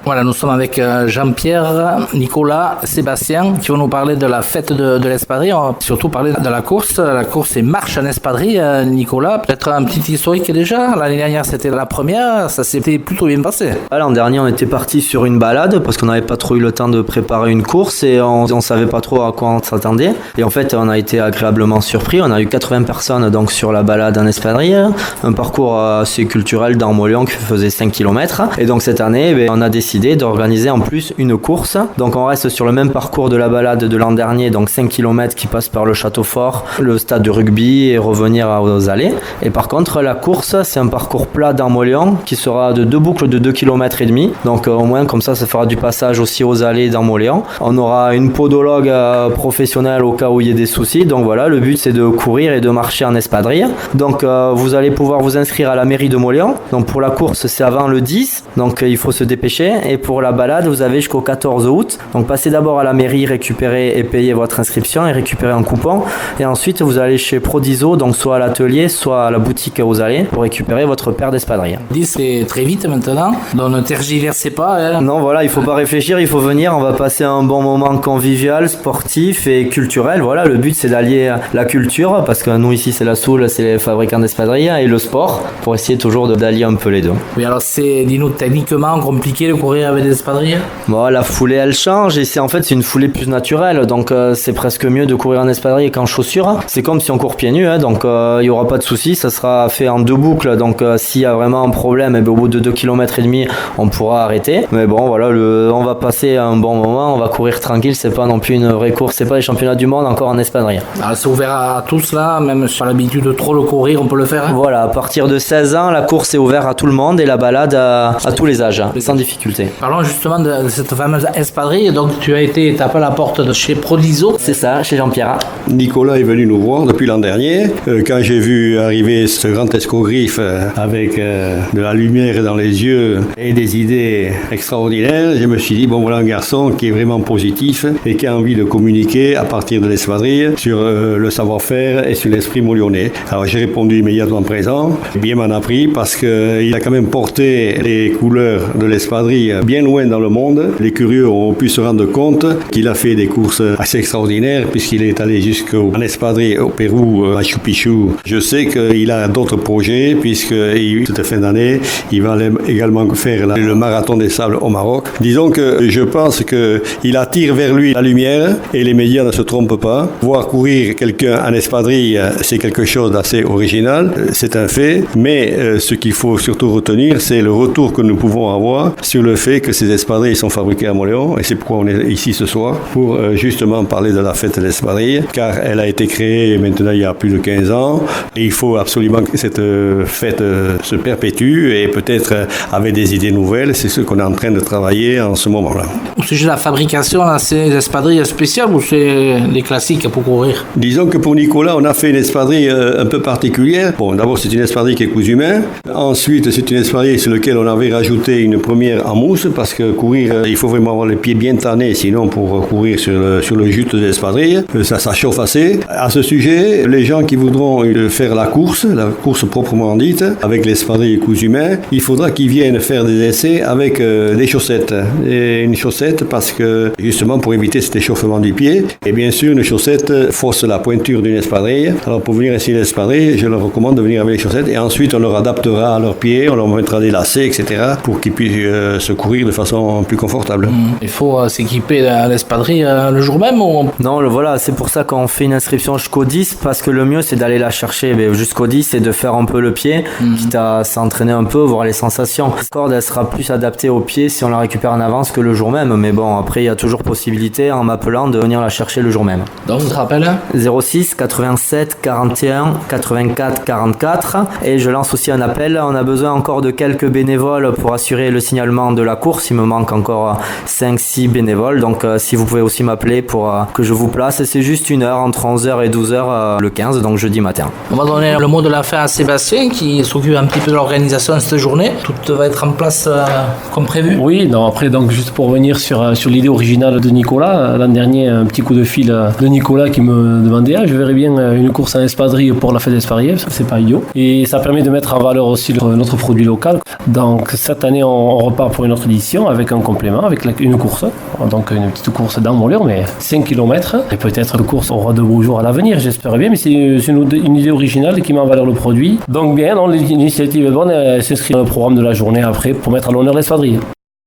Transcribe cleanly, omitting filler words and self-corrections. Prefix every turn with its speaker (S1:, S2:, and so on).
S1: Voilà, nous sommes avec Jean-Pierre, Nicolas, Sébastien qui vont nous parler de la fête de l'espadrille. On va surtout parler de la course. La course est marche en espadrille. Nicolas, peut-être un petit historique déjà. L'année dernière, c'était la première. Ça s'était plutôt bien passé.
S2: L'an dernier, on était parti sur une balade parce qu'on n'avait pas trop eu le temps de préparer une course et on savait pas trop à quoi on s'attendait. Et en fait, on a été agréablement surpris. On a eu 80 personnes donc sur la balade en espadrille. Un parcours assez culturel dans Montléon qui faisait 5 km. Et donc cette année, on a décidé d'organiser en plus une course. Donc on reste sur le même parcours de la balade de l'an dernier, donc 5 km qui passe par le château fort, le stade de rugby et revenir aux allées. Et par contre, la course, c'est un parcours plat dans Montléon qui sera de 2 boucles de 2 km et demi. Donc au moins comme ça fera du passage aussi aux allées dans Montléon. On aura une podologue professionnelle au cas où il y ait des soucis. Donc voilà, le but c'est de courir et de marcher en espadrille. Donc vous allez pouvoir vous inscrire à la mairie de Montléon. Donc pour la course, c'est avant le 10. Donc il faut se dépêcher. Et pour la balade, vous avez jusqu'au 14 août. Donc passez d'abord à la mairie, récupérez et payez votre inscription et récupérez un coupon. Et ensuite, vous allez chez Prodiso, donc soit à l'atelier, soit à la boutique aux allées, pour récupérer votre paire d'espadrilles.
S1: 10, c'est très vite maintenant. Donc ne tergiversez pas. Hein.
S2: Non, voilà, il faut pas réfléchir, il faut venir. On va passer un bon moment convivial, sportif et culturel. Voilà, le but c'est d'allier la culture, parce que nous ici c'est la Soule, c'est les fabricants d'espadrilles, et le sport, pour essayer toujours d'allier un peu les deux.
S1: Oui, alors c'est, dis-nous, techniquement compliqué de courir avec des espadrilles?
S2: Bon, la foulée elle change et c'est une foulée plus naturelle, donc c'est presque mieux de courir en espadrille qu'en chaussures. C'est comme si on court pieds nus, hein, donc il n'y aura pas de souci, ça sera fait en 2 boucles, donc s'il y a vraiment un problème, au bout de 2 km et demi, on pourra arrêter. Mais bon, voilà, on va passer un bon moment, on va courir tranquille, c'est pas non plus une vraie course, c'est pas les championnats du monde encore en espadrille.
S1: Alors c'est ouvert à tous là, même sur l'habitude de trop le courir, on peut le faire?
S2: Voilà, à partir de 16 ans, la course est ouverte à tout le monde et la balade à tous les âges, sans difficulté.
S1: Parlons justement de cette fameuse espadrille. Donc tu as été tapé à la porte de chez Prodiso.
S2: C'est ça, chez Jean-Pierre.
S3: Nicolas est venu nous voir depuis l'an dernier. Quand j'ai vu arriver ce grand escogriffe avec de la lumière dans les yeux et des idées extraordinaires, je me suis dit, bon voilà un garçon qui est vraiment positif et qui a envie de communiquer à partir de l'espadrille sur le savoir-faire et sur l'esprit montlyonnais. Alors j'ai répondu immédiatement présent. Bien m'en a pris parce qu'il a quand même porté les couleurs de l'espadrille bien loin dans le monde. Les curieux ont pu se rendre compte qu'il a fait des courses assez extraordinaires puisqu'il est allé jusqu'en espadrille au Pérou, à Machu Picchu. Je sais qu'il a d'autres projets puisque cette fin d'année, il va également faire le marathon des sables au Maroc. Disons que je pense qu'il attire vers lui la lumière et les médias ne se trompent pas. Voir courir quelqu'un en espadrille, c'est quelque chose d'assez original, c'est un fait, mais ce qu'il faut surtout retenir, c'est le retour que nous pouvons avoir sur le fait que ces espadrilles sont fabriquées à Montléon et c'est pourquoi on est ici ce soir pour justement parler de la fête de l'espadrille car elle a été créée maintenant il y a plus de 15 ans et il faut absolument que cette fête se perpétue et peut-être avec des idées nouvelles, c'est ce qu'on est en train de travailler en ce moment-là.
S1: Au sujet de la fabrication, là, c'est des espadrilles spéciales ou c'est les classiques pour courir?
S3: Disons que pour Nicolas, on a fait une espadrille un peu particulière. Bon, d'abord c'est une espadrille qui est cousue main. Ensuite c'est une espadrille sur laquelle on avait rajouté une première en mousse parce que courir, il faut vraiment avoir les pieds bien tannés, sinon pour courir sur le jute de l'espadrille, ça chauffe assez. À ce sujet, les gens qui voudront faire la course proprement dite, avec l'espadrille cousue main, il faudra qu'ils viennent faire des essais avec des chaussettes. Et une chaussette parce que, justement, pour éviter cet échauffement du pied, et bien sûr, une chaussette fausse la pointure d'une espadrille. Alors, pour venir essayer l'espadrille, je leur recommande de venir avec les chaussettes et ensuite, on leur adaptera à leurs pieds, on leur mettra des lacets, etc., pour qu'ils puissent se courir de façon plus confortable.
S1: Il faut s'équiper à l'espadrille le jour même ou...
S2: Non, voilà, c'est pour ça qu'on fait une inscription jusqu'au 10 parce que le mieux c'est d'aller la chercher jusqu'au 10 et de faire un peu le pied, quitte à s'entraîner un peu, voir les sensations. La corde elle sera plus adaptée au pied si on la récupère en avance que le jour même, mais bon, après il y a toujours possibilité en m'appelant de venir la chercher le jour même.
S1: Donc, je te rappelle
S2: 06 87 41 84 44 et je lance aussi un appel. On a besoin encore de quelques bénévoles pour assurer le signalement de la course. Il me manque encore 5-6 bénévoles, donc si vous pouvez aussi m'appeler pour que je vous place, c'est juste 1 heure entre 11h et 12h le 15, donc jeudi matin.
S1: On va donner le mot de la fin à Sébastien qui s'occupe un petit peu de l'organisation de cette journée. Tout va être en place comme prévu?
S4: Oui, non, après donc juste pour revenir sur l'idée originale de Nicolas, l'an dernier un petit coup de fil de Nicolas qui me demandait je verrais bien une course en espadrille pour la fête d'espadrille, c'est pas idiot. Et ça permet de mettre en valeur aussi notre produit local. Donc cette année on repart pour autre édition avec un complément, avec une course. Donc une petite course d'envolure, mais 5 km. Et peut-être que la course aura de beaux jours à l'avenir, j'espère bien, mais c'est une idée originale qui met en valeur le produit. Donc bien, l'initiative est bonne, elle s'inscrit dans le programme de la journée après pour mettre à l'honneur l'espadrille.